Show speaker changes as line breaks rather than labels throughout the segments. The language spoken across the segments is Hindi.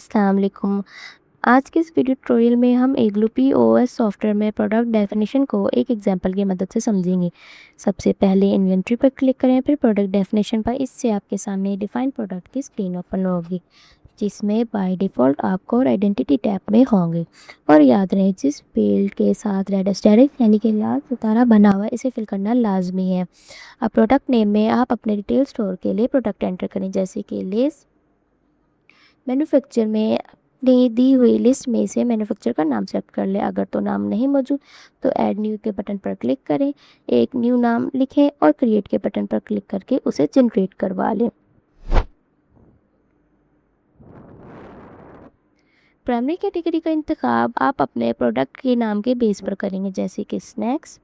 अस्सलाम वालेकुम। आज के इस वीडियो ट्यूटोरियल में हम इग्लू पीओएस सॉफ्टवेयर में प्रोडक्ट डेफिनेशन को एक एग्जांपल की मदद से समझेंगे। सबसे पहले इन्वेंट्री पर क्लिक करें, फिर प्रोडक्ट डेफिनेशन पर। इससे आपके सामने डिफाइन प्रोडक्ट की स्क्रीन ओपन होगी, जिसमें बाय डिफ़ॉल्ट आपको और आइडेंटिटी टैब में होंगे। और याद रहे, जिस फील्ड के साथ रेड एस्टेरिक यानी कि लाल सितारा बना हुआ है, इसे फिल करना लाजमी है। अब प्रोडक्ट नेम में आप अपने रिटेल स्टोर के लिए प्रोडक्ट एंटर करें, जैसे कि लेस। मैन्युफैक्चर में अपनी दी हुई लिस्ट में से मैन्युफैक्चर का नाम सेलेक्ट कर लें। अगर तो नाम नहीं मौजूद तो ऐड न्यू के बटन पर क्लिक करें, एक न्यू नाम लिखें और क्रिएट के बटन पर क्लिक करके उसे जनरेट करवा लें। प्राइमरी कैटेगरी का इंतखाब आप अपने प्रोडक्ट के नाम के बेस पर करेंगे, जैसे कि स्नैक्स।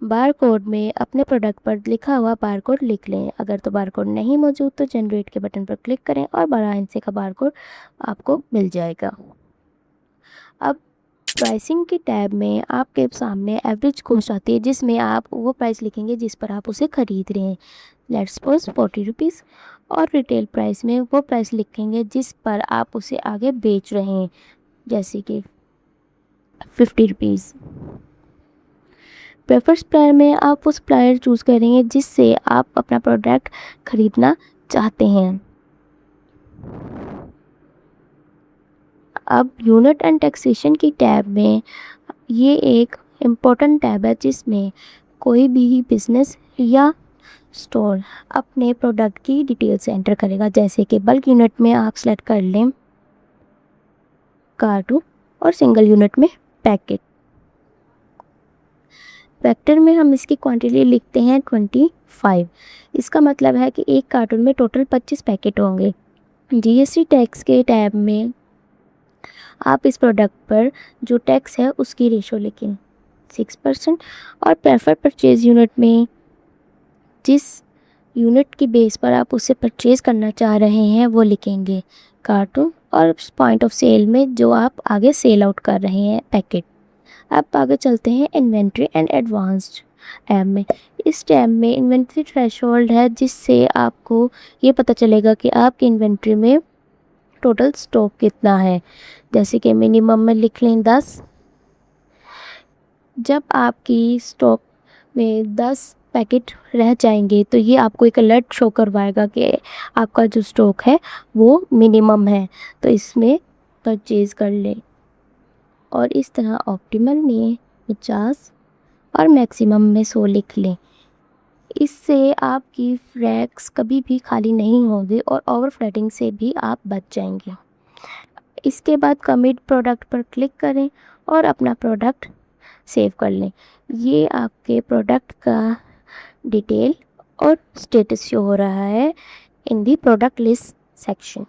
बार कोड में अपने प्रोडक्ट पर लिखा हुआ बार कोड लिख लें। अगर तो बार कोड नहीं मौजूद तो जनरेट के बटन पर क्लिक करें और 12 इंच का बार कोड आपको मिल जाएगा। अब प्राइसिंग के टैब में आपके सामने एवरेज कॉस्ट आती है, जिसमें आप वो प्राइस लिखेंगे जिस पर आप उसे ख़रीद रहे हैं। Let's suppose 40 rupees. और रिटेल प्राइस में वो प्राइस लिखेंगे जिस पर आप उसे आगे बेच रहे हैं, जैसे कि 50 रुपीज़। प्रेफर सप्लायर में आप वो सप्लायर चूज़ करेंगे जिससे आप अपना प्रोडक्ट ख़रीदना चाहते हैं। अब यूनिट एंड टैक्सेशन की टैब में ये एक इम्पोर्टेंट टैब है, जिसमें कोई भी बिज़नेस या स्टोर अपने प्रोडक्ट की डिटेल्स एंटर करेगा, जैसे कि बल्क यूनिट में आप सेलेक्ट कर लें कार्टून और सिंगल यूनिट में पैकेट। वेक्टर में हम इसकी क्वांटिटी लिखते हैं 25। इसका मतलब है कि एक कार्टून में टोटल 25 पैकेट होंगे। जीएसटी टैक्स के टैब में आप इस प्रोडक्ट पर जो टैक्स है उसकी रेशो लिखें 6%। और प्रेफर परचेज यूनिट में जिस यूनिट की बेस पर आप उसे परचेज़ करना चाह रहे हैं वो लिखेंगे कार्टून। और पॉइंट ऑफ सेल में जो आप आगे सेल आउट कर रहे हैं पैकेट। अब आगे चलते हैं इन्वेंट्री एंड एडवांस्ड टैब में। इस टैब में इन्वेंट्री थ्रेशोल्ड है, जिससे आपको ये पता चलेगा कि आपकी इन्वेंट्री में टोटल स्टॉक कितना है, जैसे कि मिनिमम में लिख लें 10। जब आपकी स्टॉक में 10 पैकेट रह जाएंगे तो ये आपको एक अलर्ट शो करवाएगा कि आपका जो स्टॉक है वो मिनिमम है, तो इसमें परचेज़ कर लें। और इस तरह ऑप्टिमल में 50 और मैक्सिमम में 100 लिख लें। इससे आपकी रैक्स कभी भी खाली नहीं होंगे और ओवरफ्लोटिंग से भी आप बच जाएंगे। इसके बाद कमिट प्रोडक्ट पर क्लिक करें और अपना प्रोडक्ट सेव कर लें। ये आपके प्रोडक्ट का डिटेल और स्टेटस शो हो रहा है इन दी प्रोडक्ट लिस्ट सेक्शन।